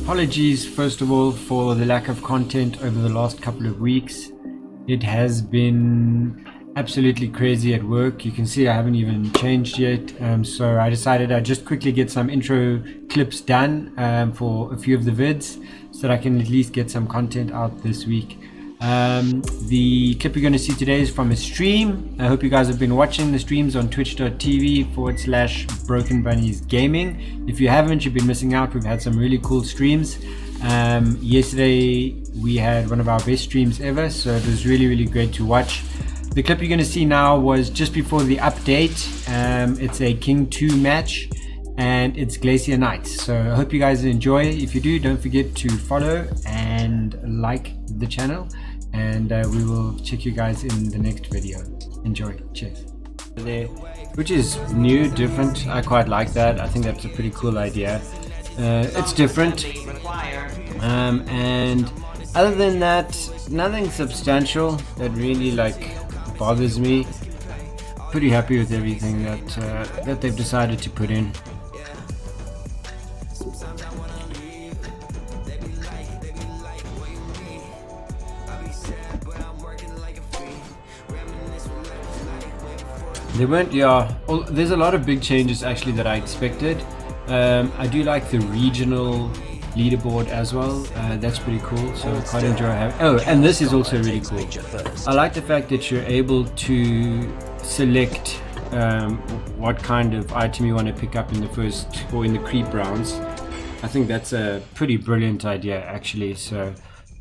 Apologies first of all for the lack of content over the last couple of weeks. It has been absolutely crazy at work. You can see I haven't even changed yet, so I decided I'd just quickly get some intro clips done for a few of the vids so that I can at least get some content out this week. The clip you're going to see today is from a stream. I hope you guys have been watching the streams on twitch.tv/Broken Bunnies Gaming. If you haven't, you've been missing out. We've had some really cool streams. Yesterday we had one of our best streams ever, so it was really great to watch. The clip you're going to see now was just before the update. It's a King 2 match and it's Glacier Knight, so I hope you guys enjoy. If you do, don't forget to follow and like the channel, and we will check you guys in the next video. Enjoy. Cheers. There, which is new, different. I quite like that. I think that's a pretty cool idea. It's different, and other than that, nothing substantial that really bothers me. Pretty happy with everything that they've decided to put in. There weren't, there's a lot of big changes actually that I expected. I do like the regional leaderboard as well. That's pretty cool, so I quite enjoy having. Oh, and this is also really cool. I like the fact that you're able to select what kind of item you want to pick up in the first or in the creep rounds. I think that's a pretty brilliant idea actually, so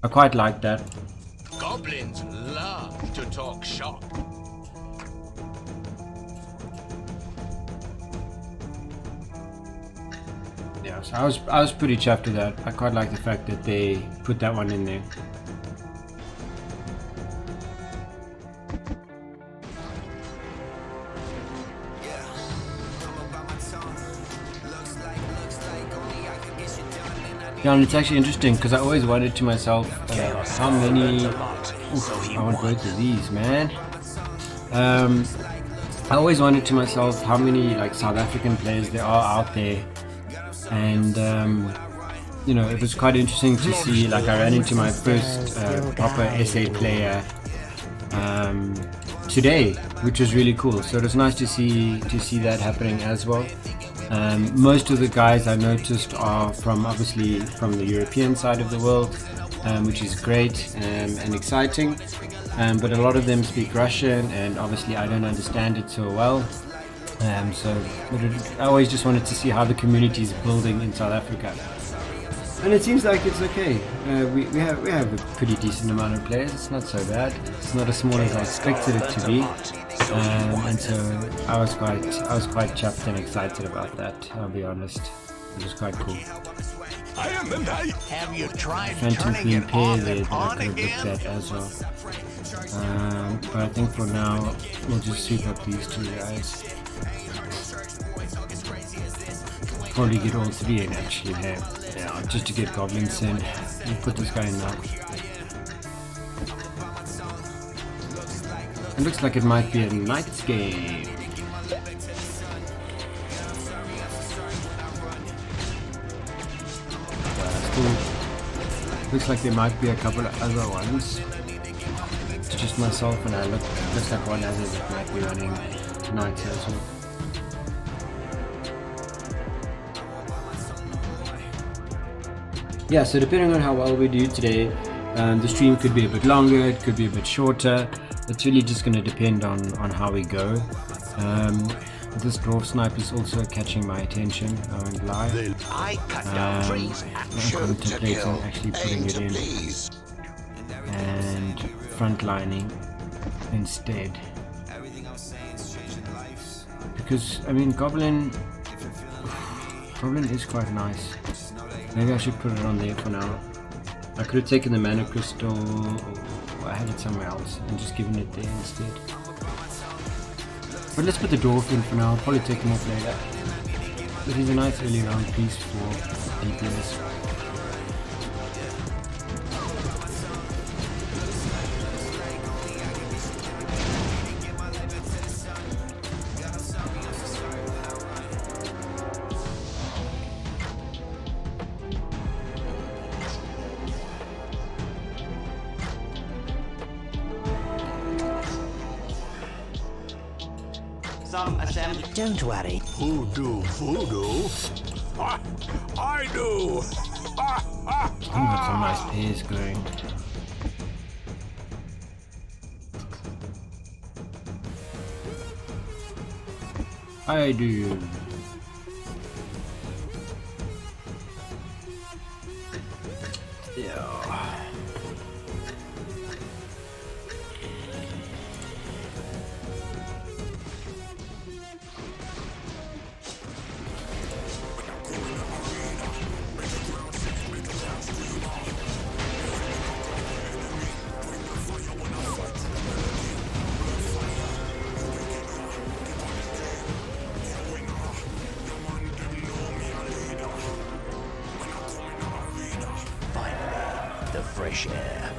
I quite like that. Goblins love to talk shop. Yeah, so I was pretty chuffed with that. I quite like the fact that they put that one in there. Yeah, and it's actually interesting because I always wondered to myself how many. I want both of these, man. I always wondered to myself how many South African players there are out there. And it was quite interesting to see. I ran into my first proper SA player today, which was really cool. So it was nice to see that happening as well. Most of the guys I noticed are obviously from the European side of the world, which is great and exciting. But a lot of them speak Russian, and obviously I don't understand it so well. I always just wanted to see how the community is building in South Africa, and it seems like it's okay. We have a pretty decent amount of players. It's not so bad. It's not as small as I expected it to be, and so I was quite chuffed and excited about that. I'll be honest, it was quite cool. Have you tried Phantom turning Queen it pair off there and that I on could have again? looked at as well. But I think for now we'll just soup up these two guys. Probably get all three in actually here. Yeah, just to get goblins in. We'll put this guy in now. It looks like it might be a Knight's game. Looks like there might be a couple of other ones. It's just myself and I looks like one other that might be running tonight as well. Yeah, so depending on how well we do today, the stream could be a bit longer, it could be a bit shorter. It's really just going to depend on how we go. This dwarf snipe is also catching my attention. I won't lie. I cut down trees and I'm shoot to contemplating kill. actually putting it in and frontlining instead. Because I mean, Goblin is quite nice. Maybe I should put it on there for now. I could have taken the mana crystal, or I had it somewhere else, and just given it there instead. But let's put the dwarf in for now. I'll probably take him off later. But he's a nice early round piece for DPS. Bomb assembly. Don't worry. Who do voodoo? I do. I've got some nice pairs going. I do. Yeah. Finally, the fresh air.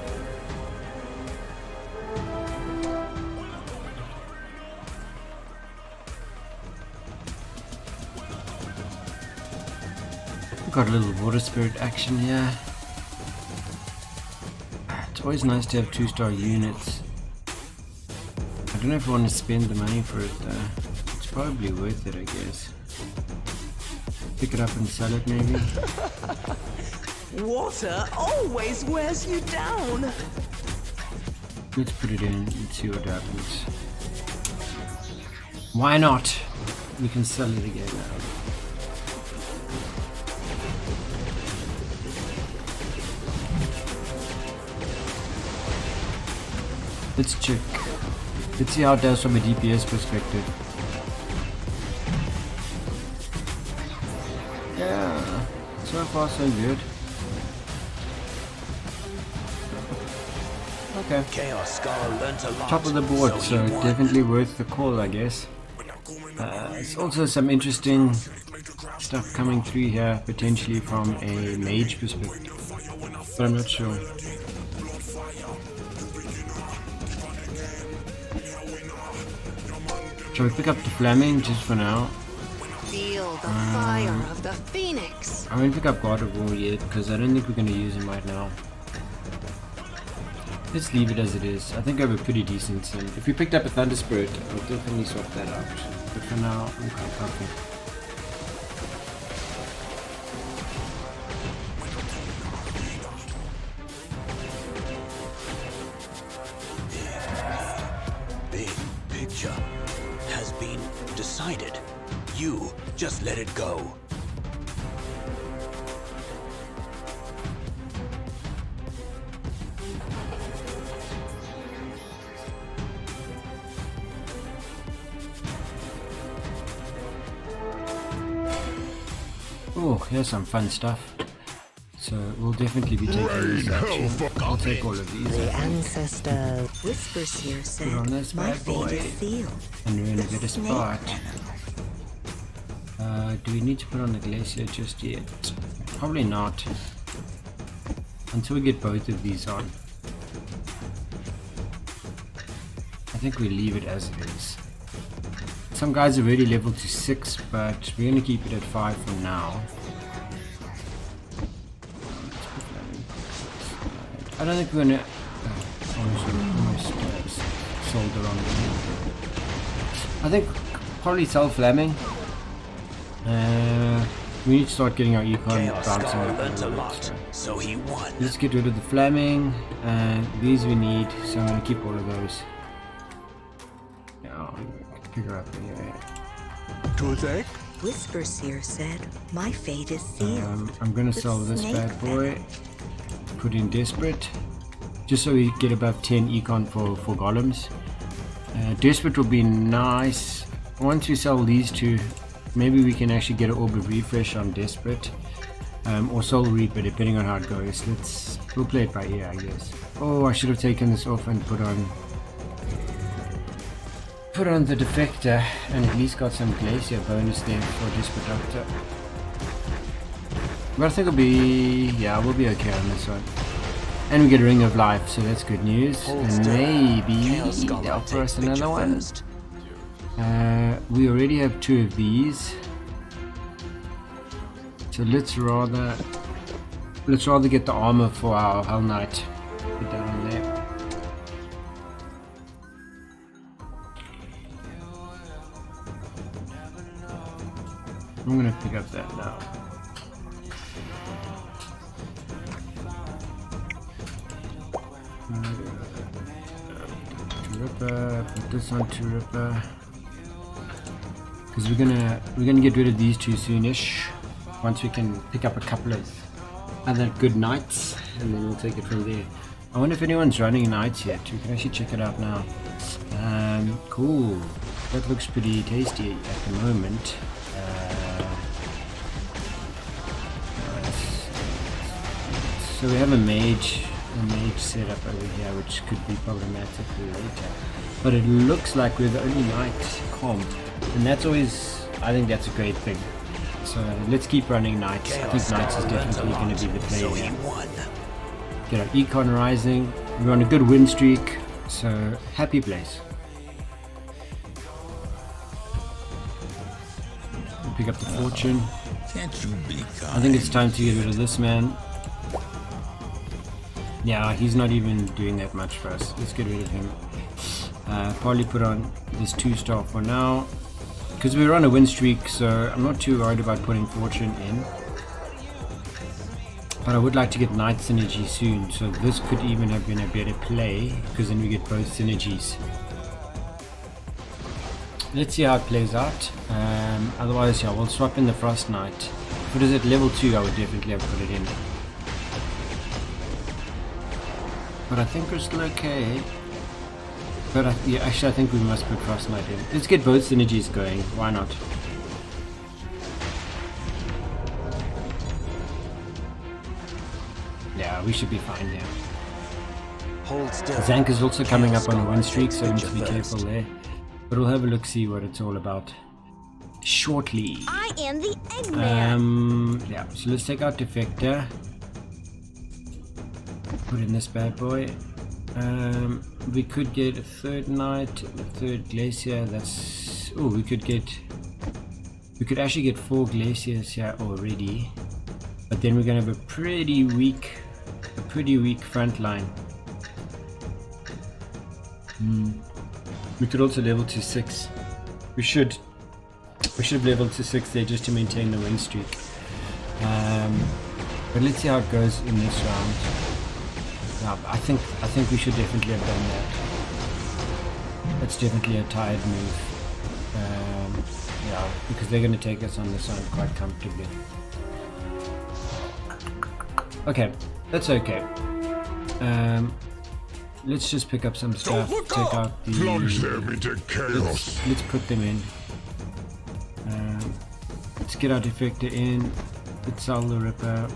Got a little water spirit action here. It's always nice to have 2-star units. I don't know if I want to spend the money for it though. It's probably worth it, I guess. Pick it up and sell it maybe. Water always wears you down. Let's put it in and see what happens. Why not? We can sell it again now. Let's check. Let's see how it does from a DPS perspective. Yeah, so far so good. Okay. Chaos Skull learnt a lot. Top of the board, so he won. definitely worth the call, I guess. There's also some interesting stuff coming through here, potentially from a mage perspective, but I'm not sure. Shall we pick up the Flaming just for now? Feel the fire of the phoenix. I won't pick up God of War yet because I don't think we're going to use him right now. Let's leave it as it is. I think I have a pretty decent sim. If we picked up a Thunder Spirit, I'll definitely swap that out. But for now, I'm quite comfy. Big picture has been decided. You just let it go. Oh, here's some fun stuff. So we'll definitely be taking these actually. I'll take all of these. The ancestor whispers here Put on said, this my bad boy. fate is sealed. And we're in a better spot. Do we need to put on the Glacier just yet? Probably not. Until we get both of these on. I think we leave it as it is. Some guys are already leveled to 6, but we're going to keep it at 5 for now. I don't think we're going to... almost sold the wrong one. I think probably sell Flaming. We need to start getting our econ Chaos bouncing Skull up a learnt a little lot, bit. so he won. Let's get rid of the Flaming, and these we need, so I'm going to keep all of those. Yeah, I'll pick her up anyway. Toothache? Whispers here said, my fate is sealed. I'm going to The sell this snake bad boy, put in Desperate, just so we get above 10 econ for golems. Desperate will be nice. Once we sell these two, maybe we can actually get an Orb of Refresh on Desperate, or Soul Reaper, depending on how it goes. We'll play it by ear, I guess. Oh, I should have taken this off and put on the Defector, and at least got some Glacier bonus there for Desperate Doctor. But I think it'll be, yeah, we'll be okay on this one. And we get a Ring of Life, so that's good news. And maybe they'll offer us another one. We already have 2 of these, so let's rather get the armor for our Hell Knight. Put that on there. I'm gonna pick up that now. Ripper, put this on to Ripper. Because we're gonna get rid of these two soonish. Once we can pick up a couple of other good knights, and then we'll take it from there. I wonder if anyone's running knights yet. We can actually check it out now. Cool. That looks pretty tasty at the moment. So we have a mage setup over here, which could be problematic later. But it looks like we're the only knight comp, and that's always, I think that's a great thing. So let's keep running knights. I think knights is definitely going to be the play here. Get our econ rising. We're on a good win streak, so happy place. We'll pick up the fortune. Can't you be kind? I think it's time to get rid of this man. Yeah, he's not even doing that much for us. Let's get rid of him. Probably put on this 2-star for now, because we're on a win streak, so I'm not too worried about putting fortune in. But I would like to get knight synergy soon, so this could even have been a better play, because then we get both synergies. Let's see how it plays out. Otherwise, yeah, we'll swap in the Frost Knight. If it is at level 2, I would definitely have put it in. But I think we're still okay. But yeah, actually I think we must put Frost Knight in. Let's get both synergies going, why not? Yeah, we should be fine here. Hold still. Zank is also coming up on a win streak, so we need to be careful there. But we'll have a look, see what it's all about shortly. I am the Eggman. Yeah, so let's take out Defector. Put in this bad boy. We could get a third knight, a third glacier. That's we could actually get 4 glaciers here already. But then we're gonna have a pretty weak front line. We could also level to 6. We should level to 6 there just to maintain the win streak. But let's see how it goes in this round. Yeah, I think we should definitely have done that. That's definitely a tired move. Yeah, because they're going to take us on this one quite comfortably. Okay, that's okay. Let's just pick up some stuff. Take out the. Plunge them into chaos. Let's put them in. Let's get our Defector in. Let's sell the Ripper.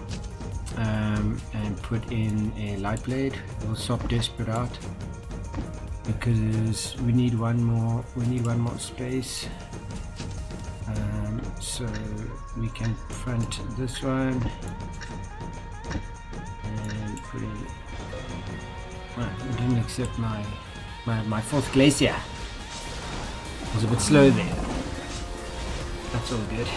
And put in a light blade. We'll swap Desperate out because we need one more space. So we can front this one and put in. I didn't accept my 4th glacier. I was a bit slow there. That's all good.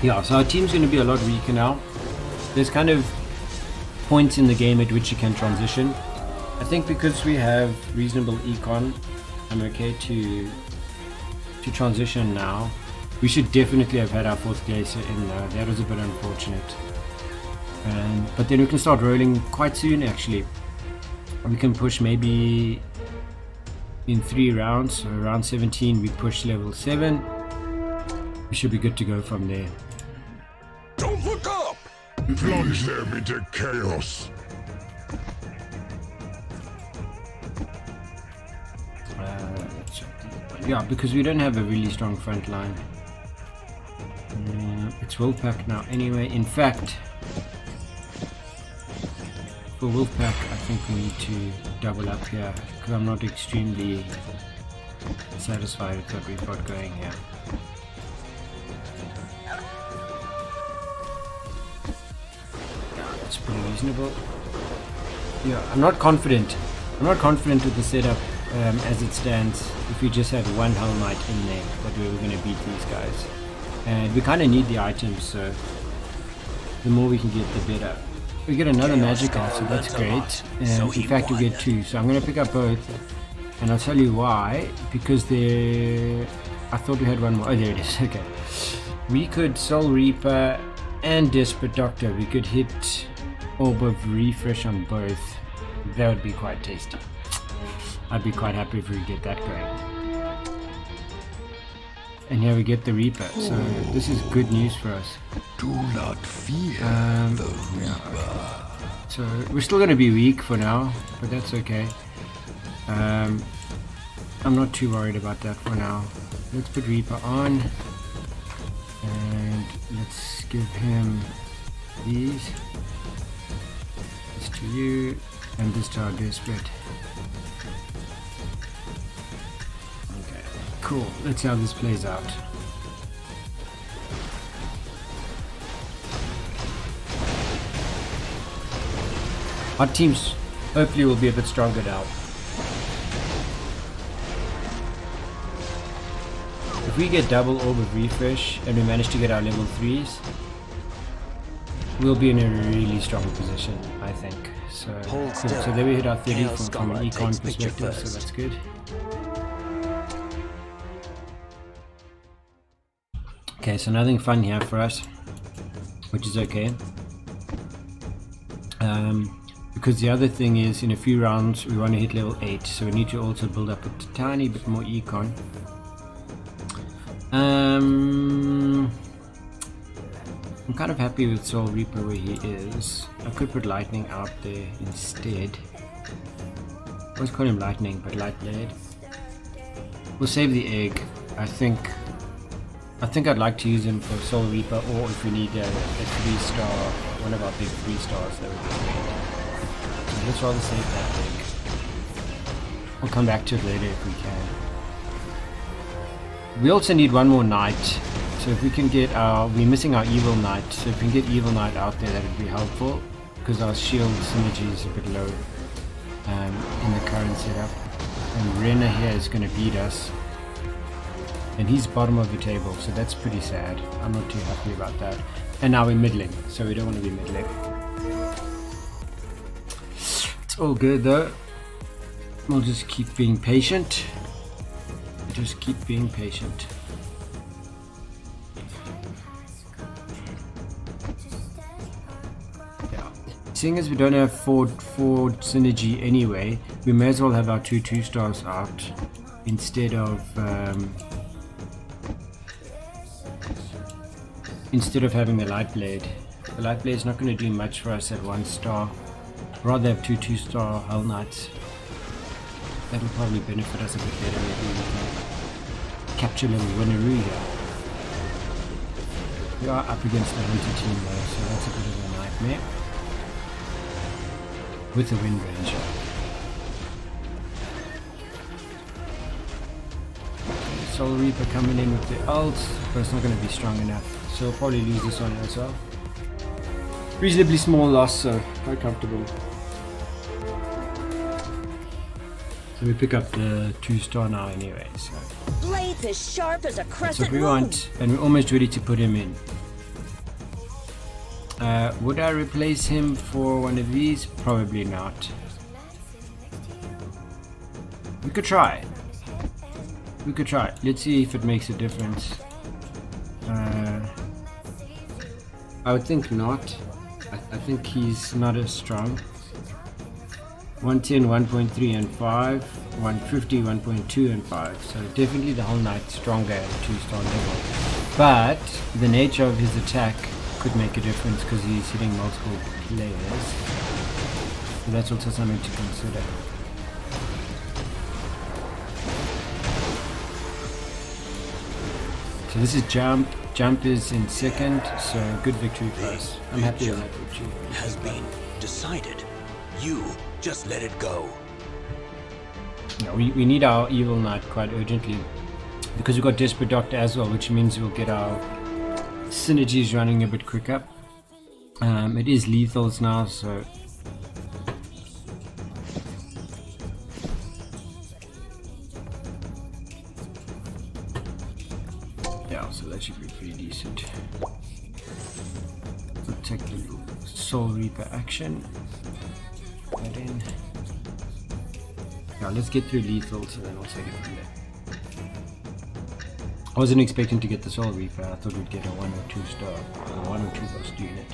Yeah, so our team's going to be a lot weaker now. There's kind of points in the game at which you can transition. I think because we have reasonable econ, I'm okay to transition now. We should definitely have had our 4th glacier in there. That was a bit unfortunate. But then we can start rolling quite soon actually. We can push maybe in 3 rounds. So round 17 we push level 7. We should be good to go from there. Don't look up! Plunge them into chaos. Yeah, because we don't have a really strong front line. It's Wolfpack now anyway. In fact, for Wolfpack I think we need to double up here because I'm not extremely satisfied with what we've got going here. It's pretty reasonable. Yeah, I'm not confident with the setup as it stands. If we just had one Hell Knight in there, that we were going to beat these guys. And we kind of need the items, so the more we can get, the better. We get another magical, so that's great. And in fact, we get 2, so I'm going to pick up both. And I'll tell you why. Because there... I thought we had one more. Oh, there it is. Okay. We could Soul Reaper and Desperate Doctor. We could hit Orb of Refresh on both. That would be quite tasty. I'd be quite happy if we get that going. And here we get the Reaper. So this is good news for us. Do not fear the Reaper. So we're still going to be weak for now, but that's okay. I'm not too worried about that for now. Let's put Reaper on. And let's give him these. This to you, and this to our Desperate. Okay, cool. Let's see how this plays out. Our teams hopefully will be a bit stronger now. If we get double Orb of Refresh and we manage to get our level 3s, we'll be in a really strong position, I think. So, Hold so still. there we hit our 30 Hail from an Scholar econ takes picture perspective, so first. that's good. Okay, so nothing fun here for us, which is okay. Because the other thing is, in a few rounds we want to hit level 8, so we need to also build up a tiny bit more econ. I'm kind of happy with Soul Reaper where he is. I could put Lightning out there instead. I always call him Lightning, but Light Blade. We'll save the egg. I think I'd like to use him for Soul Reaper, or if we need a 3-star, one of our big 3-stars, that would be great. So let's rather save that egg. We'll come back to it later if we can. We also need one more Knight, so if we can get we're missing our Evil Knight, so if we can get Evil Knight out there, that would be helpful, because our shield synergy is a bit low in the current setup. And Renner here is going to beat us, and he's bottom of the table, so that's pretty sad. I'm not too happy about that. And now we're middling, so we don't want to be middling. It's all good though. We'll just keep being patient. Just keep being patient. Yeah. Seeing as we don't have forward synergy anyway, we may as well have our 2-2-stars out instead of having the Light Blade. The Light Blade is not going to do much for us at 1-star. Rather have 2-2-star Hell Knights. That'll probably benefit us a bit better. Maybe we can capture a little winneroo here. We are up against a hunter team though, so that's a bit of a nightmare. With the Wind Ranger. Soul Reaper coming in with the ult, but it's not going to be strong enough, so we'll probably lose this one as well. Reasonably small loss, so quite comfortable. So we pick up the 2-star now anyway, so Blades as sharp as a that's crescent what we moon. want, and we're almost ready to put him in. Would I replace him for one of these? Probably not. We could try. We could try. Let's see if it makes a difference. I would think not. I think he's not as strong. 110, 1.3 and 5, 150, 1.2 and 5. So definitely the whole Knight stronger at a 2-star level. But the nature of his attack could make a difference because he's hitting multiple players. So that's also something to consider. So this is Jump. Jump is in second, so good victory for us. I'm happy with that victory. Has been decided. You just let it go. No, we need our Evil Knight quite urgently because we've got Desperate Doctor as well, which means we'll get our synergies running a bit quicker. It is lethals now, so yeah, so that should be pretty decent. We'll take the Soul Reaper action. That in. Yeah, let's get through lethals and then we'll take it from there. I wasn't expecting to get the Soul Reaper. I thought we'd get a 1 or 2 star, or 1 or 2 burst unit.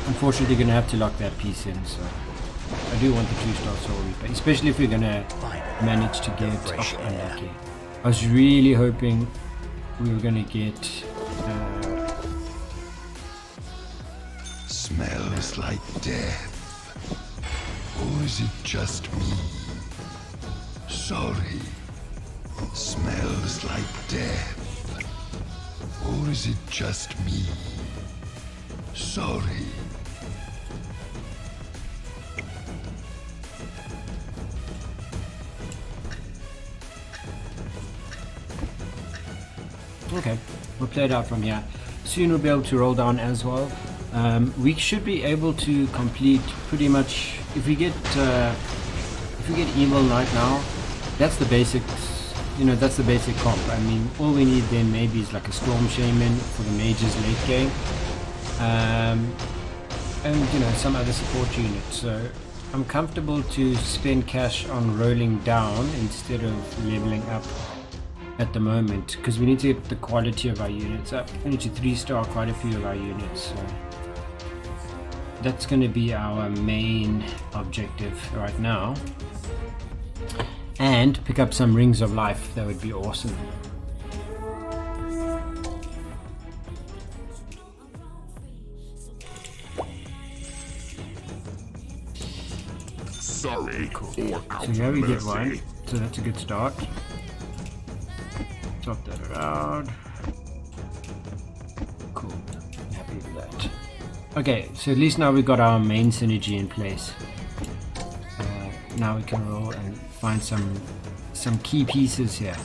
Unfortunately, going to have to lock that piece in, so I do want the 2-star Soul Reaper, especially if we're going to manage to get unlucky. I was really hoping we were going to get Smells like death. Or is it just me? Sorry. Smells like death. Or is it just me? Sorry. Okay, we'll play it out from here. Soon we'll be able to roll down as well. We should be able to complete pretty much, if we get Evil Knight now, that's the basics, you know, that's the basic comp. I mean, all we need then maybe is like a Storm Shaman for the mages late game, and you know, some other support units. So I'm comfortable to spend cash on rolling down instead of leveling up at the moment, because we need to get the quality of our units up. We need to 3-star quite a few of our units, so that's going to be our main objective right now. And pick up some Rings of Life, that would be awesome. Sorry. Cool. So here we get one, so that's a good start. Swap that around. Cool. Happy with that. Okay, so at least now we've got our main synergy in place. Now we can roll and find some key pieces here.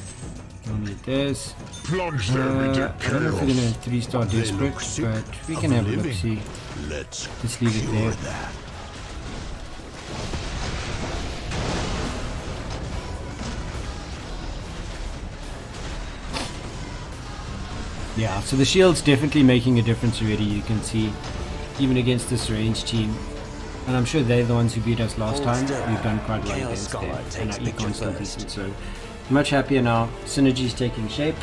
We'll need this. Plunge them into I don't know if we're gonna 3-star Desperate, but we can have a look. See. Let's Just leave it there. that. Yeah, so the shield's definitely making a difference already, you can see, even against this range team. And I'm sure they're the ones who beat us last time. We've done quite well against them, and our econ's still decent, so much happier now. Synergy's taking shape,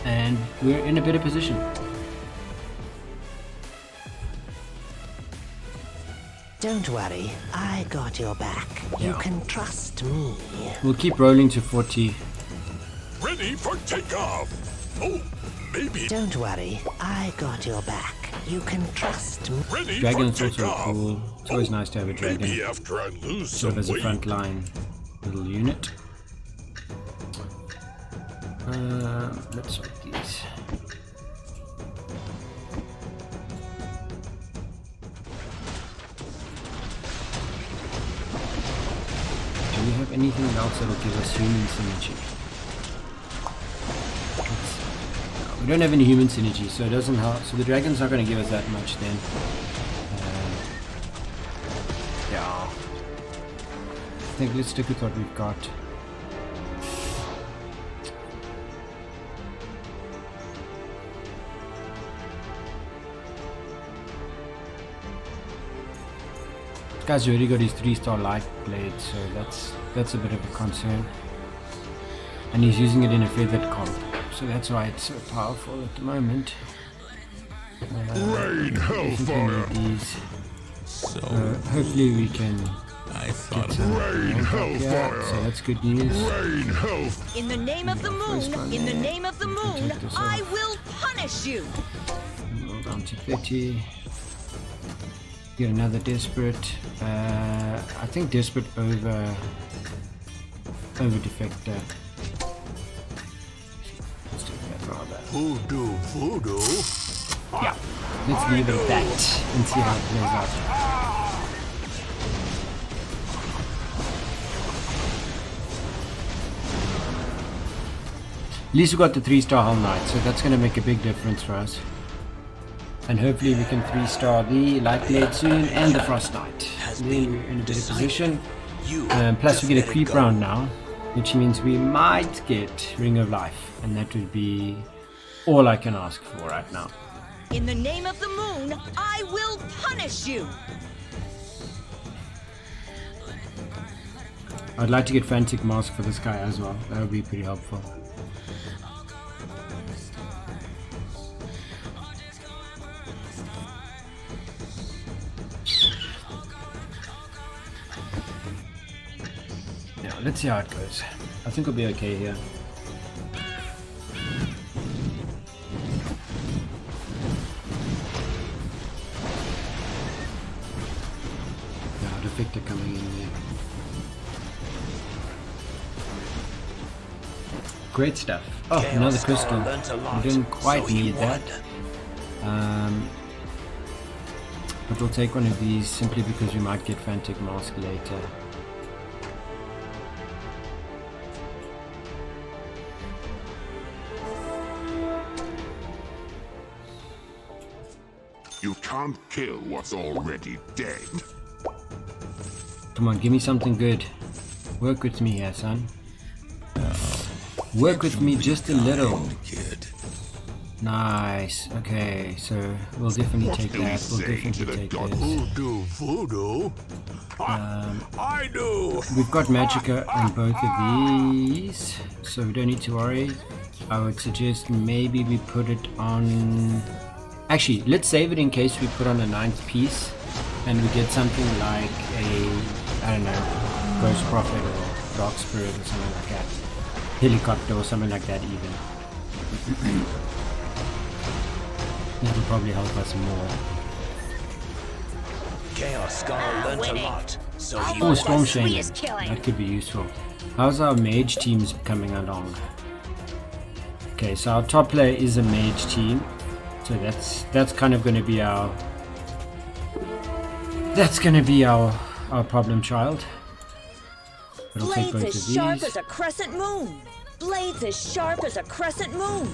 and we're in a better position. Don't worry, I got your back. You Yeah. can trust me. We'll keep rolling to 40. Ready for takeoff. Oh, maybe. Don't worry, I got your back. You can trust me. Ready Dragon's for also takeoff. cool. It's always nice to have a dragon. Maybe after I lose Sort some of as a weight. frontline little unit. Let's sort these. Do we have anything else that will give us human synergy? No, we don't have any human synergy, so it doesn't help. So the dragon's not going to give us that much then. Yeah. I think let's stick with what we've got. This guy's already got his 3-star light blade, so that's a bit of a concern. And he's using it in a feathered comp, so that's why it's so powerful at the moment. Rain Hellfire! These. Hopefully we can get some Rain rank up here, Hellfire! so that's good news. Rain health. In the name of the First one moon, in the there. name of the We can moon, take this I off. will punish you. Roll down to 30. Get another Desperate. I think Desperate over Defector. Let's do that rather. Voodoo. Yeah, let's leave it at that and see how it plays out. At least we got the 3-star Hull Knight, so that's going to make a big difference for us. And hopefully we can 3-star the Light Blade soon and the Frost Knight. Then we're in a better position. Plus we get a creep round now, which means we might get Ring of Life, and that would be all I can ask for right now. In the name of the moon, I will punish you! I'd like to get Frantic Mask for this guy as well. That would be pretty helpful. Yeah, let's see how it goes. I think we'll be okay here. Yeah, Defector coming in there. Great stuff. Oh, Chaos another Skull crystal. learnt a lot, We didn't quite so he need that. But we'll take one of these simply because we might get Frantic Mask later. You can't kill what's already dead. Come on, give me something good. Work with me here, son. Work with me just a little. Kid. Nice. Okay, so we'll definitely take Do we that. We'll say to definitely the take god this. who do voodoo? I do. We've got Magicka on both of these, so we don't need to worry. I would suggest maybe we put it on... Actually, let's save it in case we put on a 9th piece and we get something like a, I don't know, Ghost Prophet or Dark Spirit or something like that. Helicopter or something like that even. That'll probably help us more. Chaos Skull learnt a lot, so he Oh, won. Storm Shaman. sweetest killing. That could be useful. How's our mage teams coming along? Okay, so our top player is a mage team. So that's kind of going to be our problem child. But I'll take Blades both as of sharp these. as a crescent moon! Blades as sharp as a crescent moon!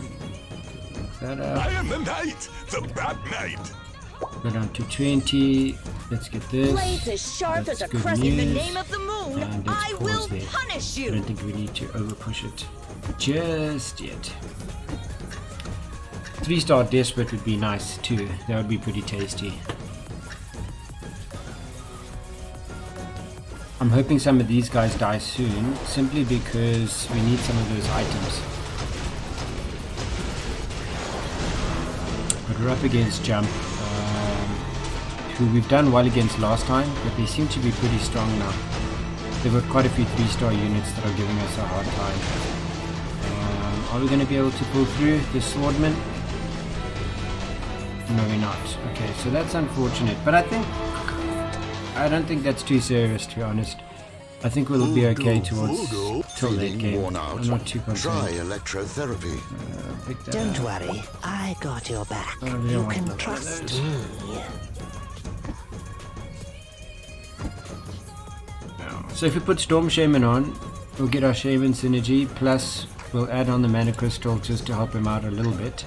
That I am the knight, the bad knight. go down to 20. Let's get this. Blades as sharp That's as a good crescent. In the news. name of the moon, And let's I pause will there. punish I you! don't think we need to over push it just yet. 3-star Desperate would be nice too. That would be pretty tasty. I'm hoping some of these guys die soon, simply because we need some of those items. But we're up against Jump, who we've done well against last time, but they seem to be pretty strong now. They've got quite a few 3-star units that are giving us a hard time. Are we going to be able to pull through the Swordman? No, we're not. Okay, so that's unfortunate, but I don't think that's too serious, to be honest. I think we'll be okay towards till late game. Worn out. I'm not too Try concerned. electrotherapy. Pick that Don't up. worry, I got your back. Oh, we don't You want can one of trust those. me. So if we put Storm Shaman on, we'll get our Shaman synergy, plus we'll add on the Mana Crystal just to help him out a little bit.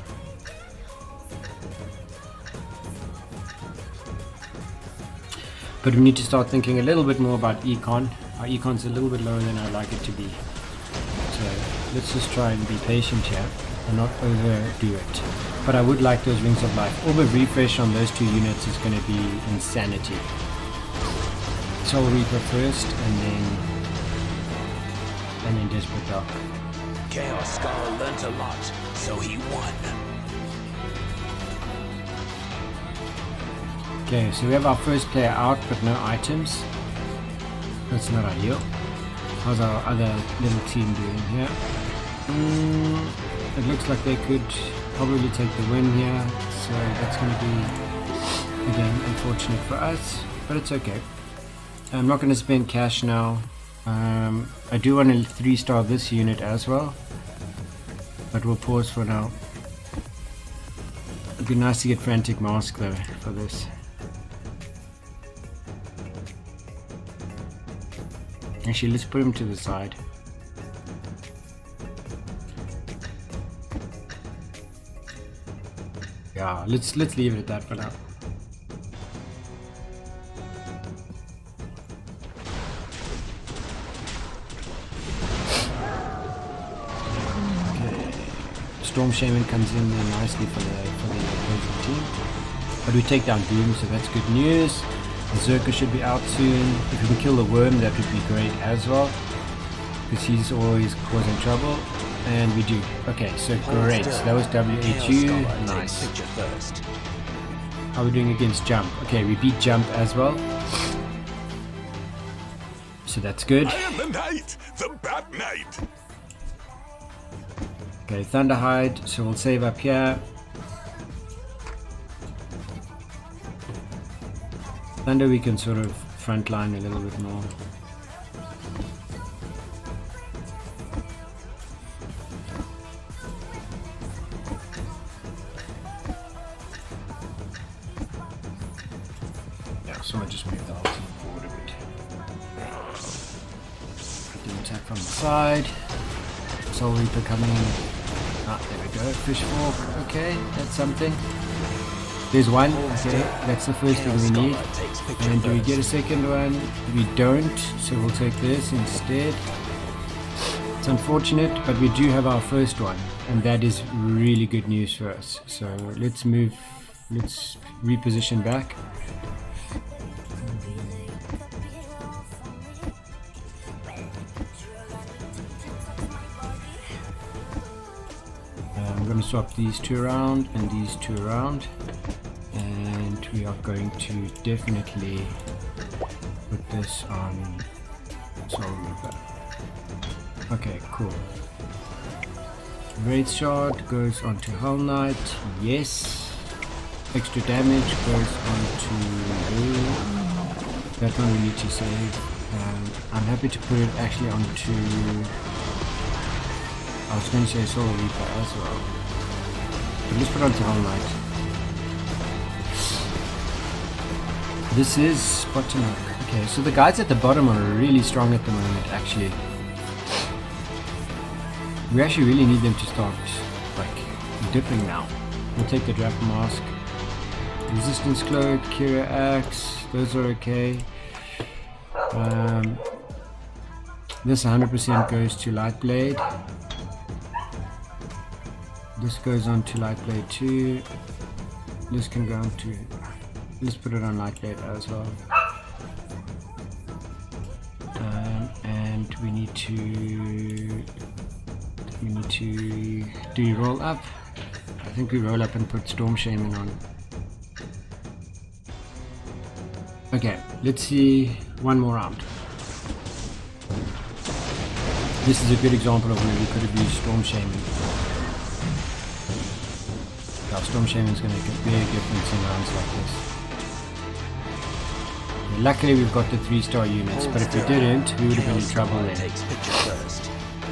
But we need to start thinking a little bit more about Econ. Our Econ's a little bit lower than I'd like it to be. So let's just try and be patient here and not overdo it. But I would like those Rings of Life. Orb of Refresh on those two units is going to be insanity. Soul Reaper first and then Desperate Dark. Chaos Skull learnt a lot, so he won. Okay, so we have our first player out but no items. That's not ideal. How's our other little team doing here? It looks like they could probably take the win here, so that's going to be, again, unfortunate for us, but it's okay. I'm not going to spend cash now. I do want to 3-star this unit as well, but we'll pause for now. It'd be nice to get Frantic Mask though for this. Actually, let's put him to the side. Yeah, let's leave it at that for now. Storm Shaman comes in there nicely for the opposing team. But we take down Doom, so that's good news. Berserker should be out soon. If we can kill the Worm, that would be great as well, because he's always causing trouble. And we do. Okay, so great. So that was WHU. Nice. How are we doing against Jump? Okay, we beat Jump as well. So that's good. I am the knight, the Bat Knight. Okay, Thunderhide. So we'll save up here. Thunder we can sort of frontline a little bit more. So I just move the whole team forward a bit. Do attack from the side. Soul Reaper coming in. Ah, there we go. Fish Fork. Okay, that's something. There's one. Okay, that's the first thing we need. And do we get a second one? We don't, so we'll take this instead. It's unfortunate, but we do have our first one, and that is really good news for us. So let's move. Let's reposition back. I'm going to swap these two around and these two around, and we are going to definitely put this on Soul Reaper. Okay, cool. Wraith Shard goes onto Hull Knight, yes. Extra damage goes onto that one we need to save. I'm happy to put it actually onto, I was going to say Soul Reaper as well, but let's put it onto Hull Knight. This is Spotanook. Okay, so the guys at the bottom are really strong at the moment actually. We actually really need them to start like dipping now. We'll take the Draft Mask. Resistance Cloak, Kira Axe, those are okay. This 100% goes to Lightblade. This goes on to Lightblade 2. This can go on to, let's put it on Lightblade as well. And we need to do we roll up? I think we roll up and put Storm Shaman on. Okay, let's see one more round. This is a good example of where we could have used Storm Shaman. Now, Storm Shaman is going to make a big difference in rounds like this. Okay, luckily we've got the 3-star units, but if we didn't, we would have been in trouble then.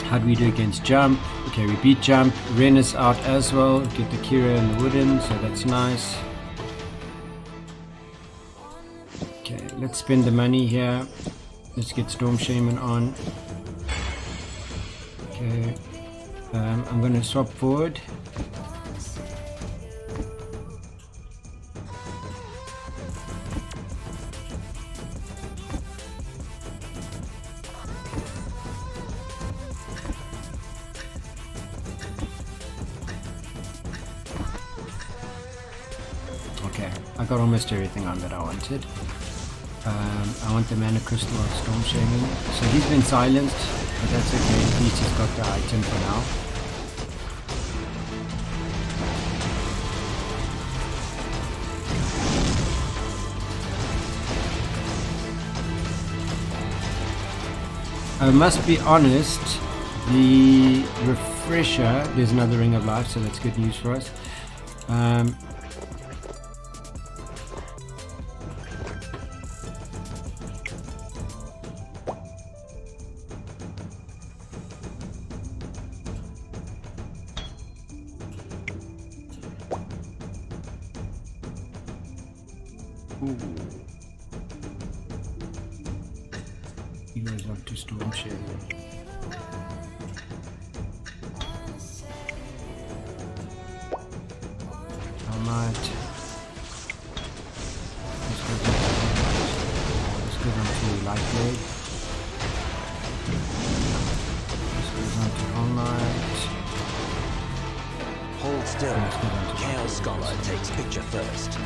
How do we do against Jump? Okay, we beat Jump. Ren is out as well. Get the Kira and the Wooden, so that's nice. Okay, let's spend the money here. Let's get Storm Shaman on. Okay, I'm going to swap forward. Okay, I got almost everything on that I wanted. I want the Mana Crystal of Storm Shaman. So he's been silenced, but that's okay. At least he's got the item for now. I must be honest, the refresher, there's another Ring of Life, so that's good news for us. He goes up to Storm Shaman. I might. Let's go on to Lightblade. This goes on to All Knight. still. Let's go down to Chaos Scholar takes picture first.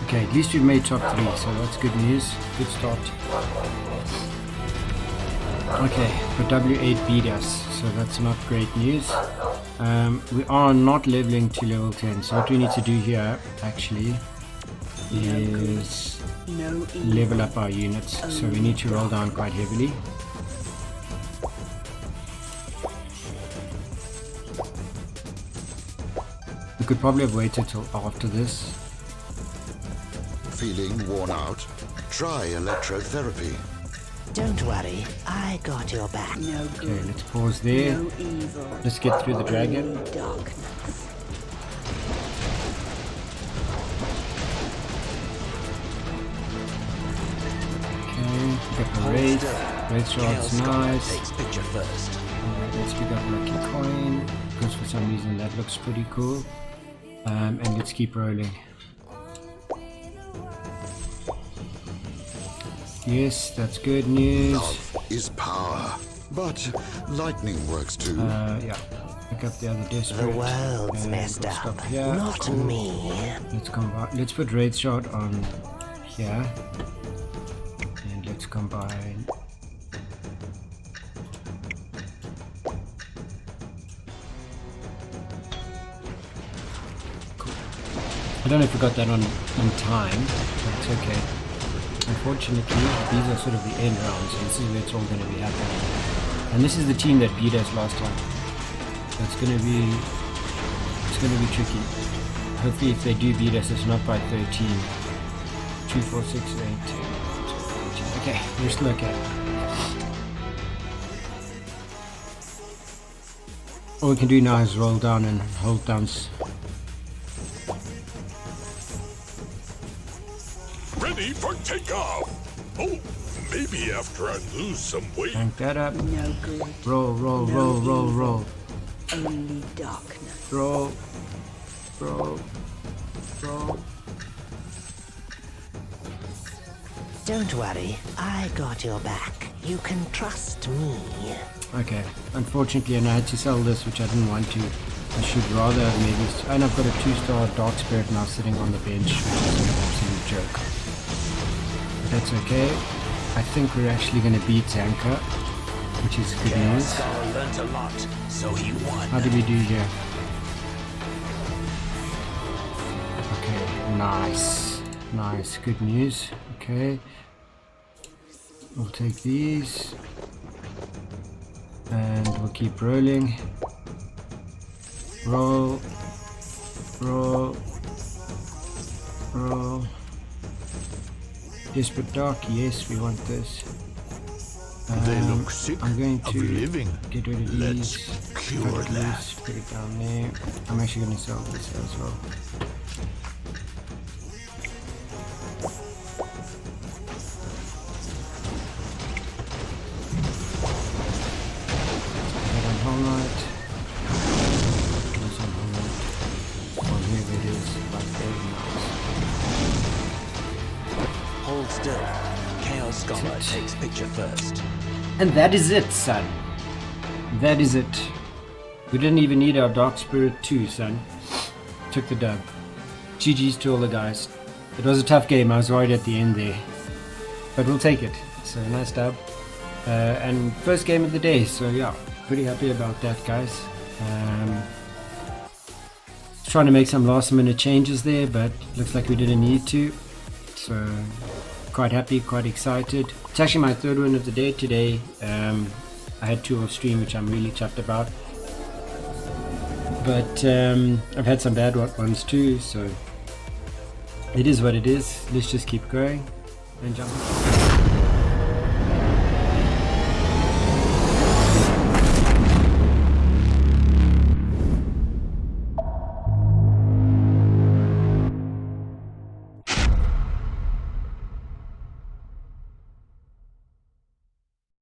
Okay, at least we've made top 3, so that's good news. Good start. Okay, but W8 beat us, so that's not great news. We are not leveling to level 10, so what we need to do here actually is level up our units. So we need to roll down quite heavily. We could probably have waited till after this. Feeling worn out? Try electrotherapy. Don't worry, I got your back. No Okay, good, let's pause there. no evil, Let's get through the dragon. only darkness. Okay, pick up the Hold raid. still. Raid Chaos shot's Scholar nice. takes picture first. Alright, let's pick up lucky coin, because for some reason that looks pretty cool. And let's keep rolling. Yes, that's good news. Love is power, but lightning works too. Yeah, pick up the other desperate. The world's and messed we'll up, stop here. not Cool. me. Let's combine. Let's put raid shot on here, and let's combine. Cool. I don't know if we got that on time, but it's okay. Unfortunately, these are sort of the end rounds, so this is where it's all going to be happening. And this is the team that beat us last time. So it's going to be tricky. Hopefully, if they do beat us, it's not by 13. 2, 4, 6, 8, 2, 13. Okay, we're still okay. All we can do now is roll down and hold down. Ready for takeoff. Oh, maybe after I lose some weight. Tank that up. No good, Roll, roll, No roll, roll, evil. roll. only darkness. Roll. Roll. Roll. Don't worry, I got your back. You can trust me. Okay, unfortunately, and I had to sell this, which I didn't want to. I should rather maybe. And I've got a 2-star Dark Spirit now sitting on the bench, which is an absolute joke. But that's okay. I think we're actually going to beat Zanka, which is good Chaos news. Scholar learnt a lot, so he won. How did we do here? Okay, nice. Nice, good news. Okay. We'll take these. And we'll keep rolling. Roll. Roll. Roll. Desperate Dark, yes, we want this. They look sick I'm going of to living. get rid of Let's these. cure Cut that. loose, put it down there. I'm actually going to sell this as well. Get on Whole Knight. This on Whole Knight. Oh, here it is. Like very nice. Hold still. Chaos Scholar takes picture first. And that is it, son. That is it. We didn't even need our Dark Spirit 2, son. Took the dub. GG's to all the guys. It was a tough game. I was worried at the end there. But we'll take it. So, nice dub. And first game of the day. So, yeah. Pretty happy about that, guys. Trying to make some last minute changes there, but looks like we didn't need to. So, quite happy, quite excited. It's actually my third win of the day today. I had 2 off stream, which I'm really chuffed about. But I've had some bad ones too, so it is what it is. Let's just keep going and jump.